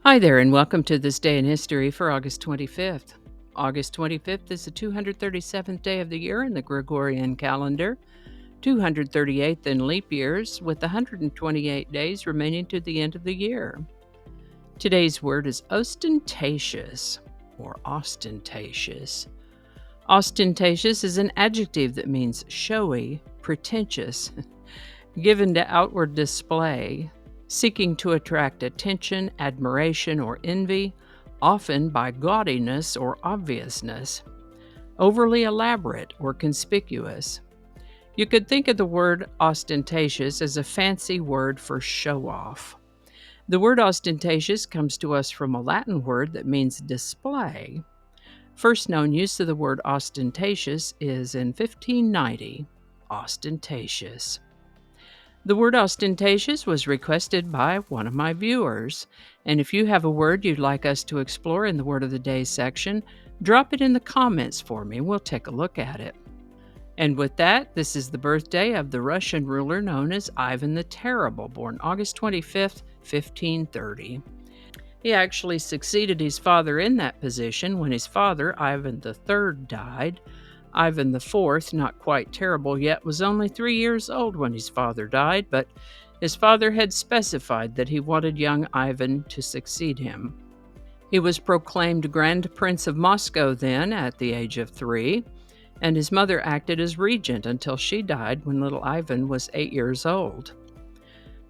Hi there, and welcome to this day in history for August 25th. August 25th is the 237th day of the year in the Gregorian calendar, 238th in leap years, with 128 days remaining to the end of the year. Today's word is ostentatious or ostentatious. Ostentatious is an adjective that means showy, pretentious, given to outward display, seeking to attract attention, admiration, or envy, often by gaudiness or obviousness, overly elaborate or conspicuous. You could think of the word ostentatious as a fancy word for show off. The word ostentatious comes to us from a Latin word that means display. First known use of the word ostentatious is in 1590, ostentatious. The word ostentatious was requested by one of my viewers, and if you have a word you'd like us to explore in the Word of the Day section, drop it in the comments for me. We'll take a look at it. And with that, this is the birthday of the Russian ruler known as Ivan the Terrible, born August 25th, 1530. He actually succeeded his father in that position when his father, Ivan III, died. Ivan IV, not quite terrible yet, was only 3 years old when his father died, but his father had specified that he wanted young Ivan to succeed him. He was proclaimed Grand Prince of Moscow then at the age of 3, and his mother acted as regent until she died when little Ivan was 8 years old.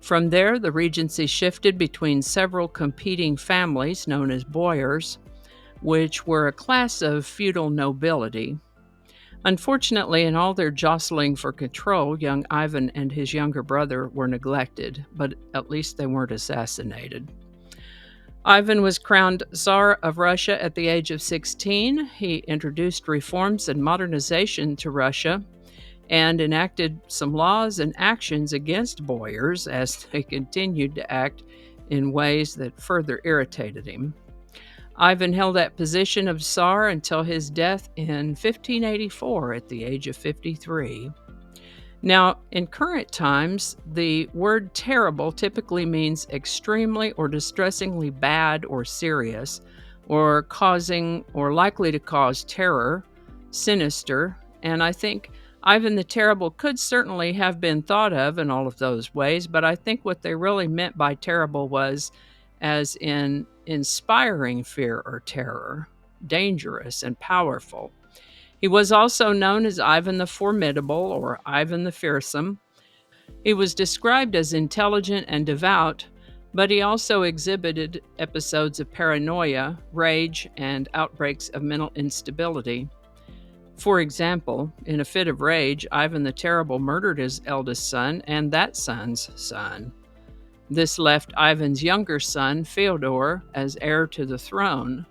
From there, the regency shifted between several competing families known as boyars, which were a class of feudal nobility. Unfortunately, in all their jostling for control, young Ivan and his younger brother were neglected, but at least they weren't assassinated. Ivan was crowned Tsar of Russia at the age of 16. He introduced reforms and modernization to Russia and enacted some laws and actions against boyars as they continued to act in ways that further irritated him. Ivan held that position of Tsar until his death in 1584 at the age of 53. Now, in current times, the word terrible typically means extremely or distressingly bad or serious, or causing or likely to cause terror, sinister, and I think Ivan the Terrible could certainly have been thought of in all of those ways, but I think what they really meant by terrible was as in inspiring fear or terror, dangerous and powerful. He was also known as Ivan the Formidable or Ivan the Fearsome. He was described as intelligent and devout, but he also exhibited episodes of paranoia, rage, and outbreaks of mental instability. For example, in a fit of rage, Ivan the Terrible murdered his eldest son and that son's son. This left Ivan's younger son, Fyodor, as heir to the throne.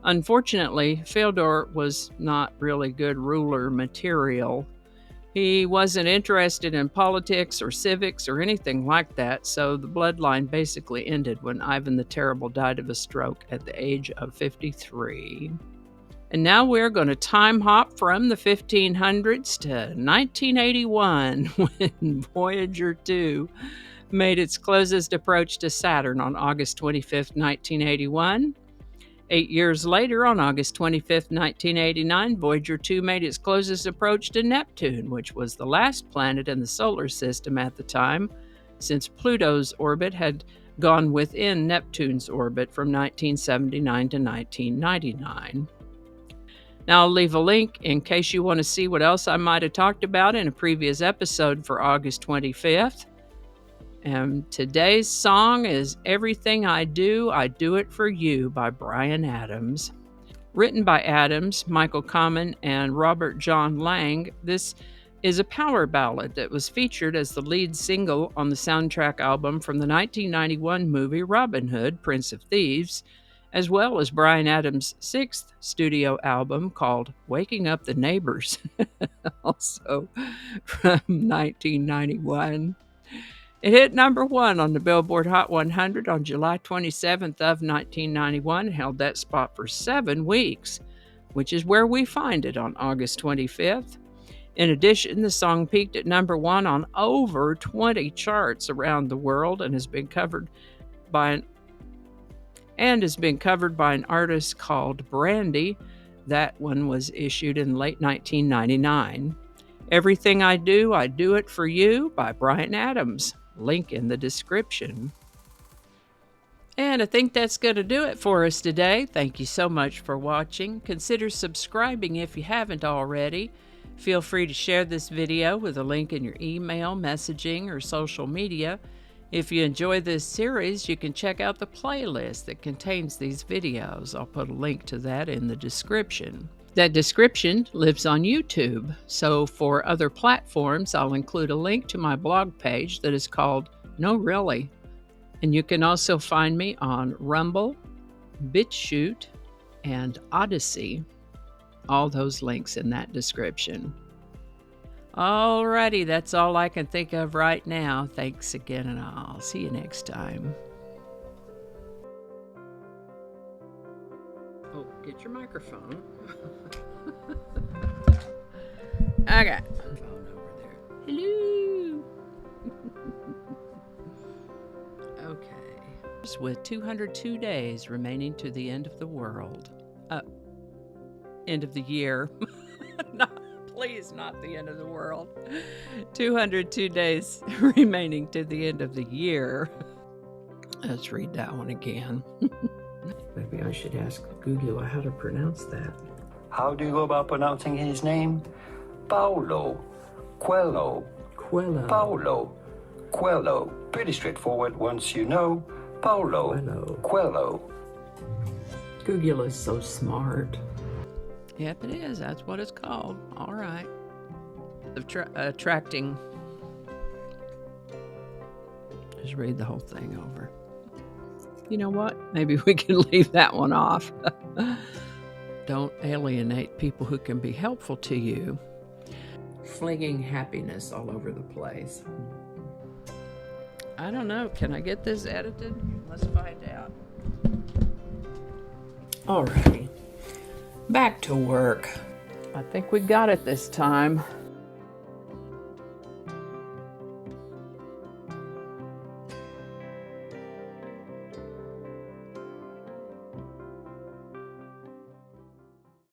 Unfortunately, Fyodor was not really good ruler material. He wasn't interested in politics or civics or anything like that, so the bloodline basically ended when Ivan the Terrible died of a stroke at the age of 53. And now we're going to time hop from the 1500s to 1981 when Voyager 2 made its closest approach to Saturn on August 25th, 1981. 8 years later, on August 25th, 1989, Voyager 2 made its closest approach to Neptune, which was the last planet in the solar system at the time, since Pluto's orbit had gone within Neptune's orbit from 1979 to 1999. Now, I'll leave a link in case you want to see what else I might have talked about in a previous episode for August 25th. And today's song is Everything I Do It for You by Bryan Adams. Written by Adams, Michael Kamen, and Robert John Lang, this is a power ballad that was featured as the lead single on the soundtrack album from the 1991 movie Robin Hood, Prince of Thieves, as well as Bryan Adams' sixth studio album called Waking Up the Neighbors, also from 1991. It hit number 1 on the Billboard Hot 100 on July 27th of 1991 and held that spot for 7 weeks, which is where we find it on August 25th. In addition, the song peaked at number 1 on over 20 charts around the world and has been covered by and has been covered by an artist called Brandy. That one was issued in late 1999. Everything I Do It for You by Bryan Adams. Link in the description. And I think that's going to do it for us today. Thank you so much for watching. Consider subscribing if you haven't already. Feel free to share this video with a link in your email, messaging, or social media. If you enjoy this series, you can check out the playlist that contains these videos. I'll put a link to that in the description. That description lives on YouTube, so for other platforms, I'll include a link to my blog page that is called No Really. And you can also find me on Rumble, BitChute, and Odyssey. All those links in that description. Alrighty, that's all I can think of right now. Thanks again, and I'll see you next time. Oh, get your microphone. Okay. Phone over there. Hello. Okay. With 202 days remaining to the end of the world. End of the year. Please, not the end of the world. 202 days remaining to the end of the year. Let's read that one again. Maybe I should ask Google how to pronounce that. How do you go about pronouncing his name? Paulo Coelho. Coelho. Paulo Coelho. Pretty straightforward once you know. Paulo Coelho. Google is so smart. Yep, it is. That's what it's called. All right. Attracting. Just read the whole thing over. You know what? Maybe we can leave that one off. Don't alienate people who can be helpful to you. Flinging happiness all over the place. I don't know. Can I get this edited? Let's find out. Alrighty. Back to work. I think we got it this time.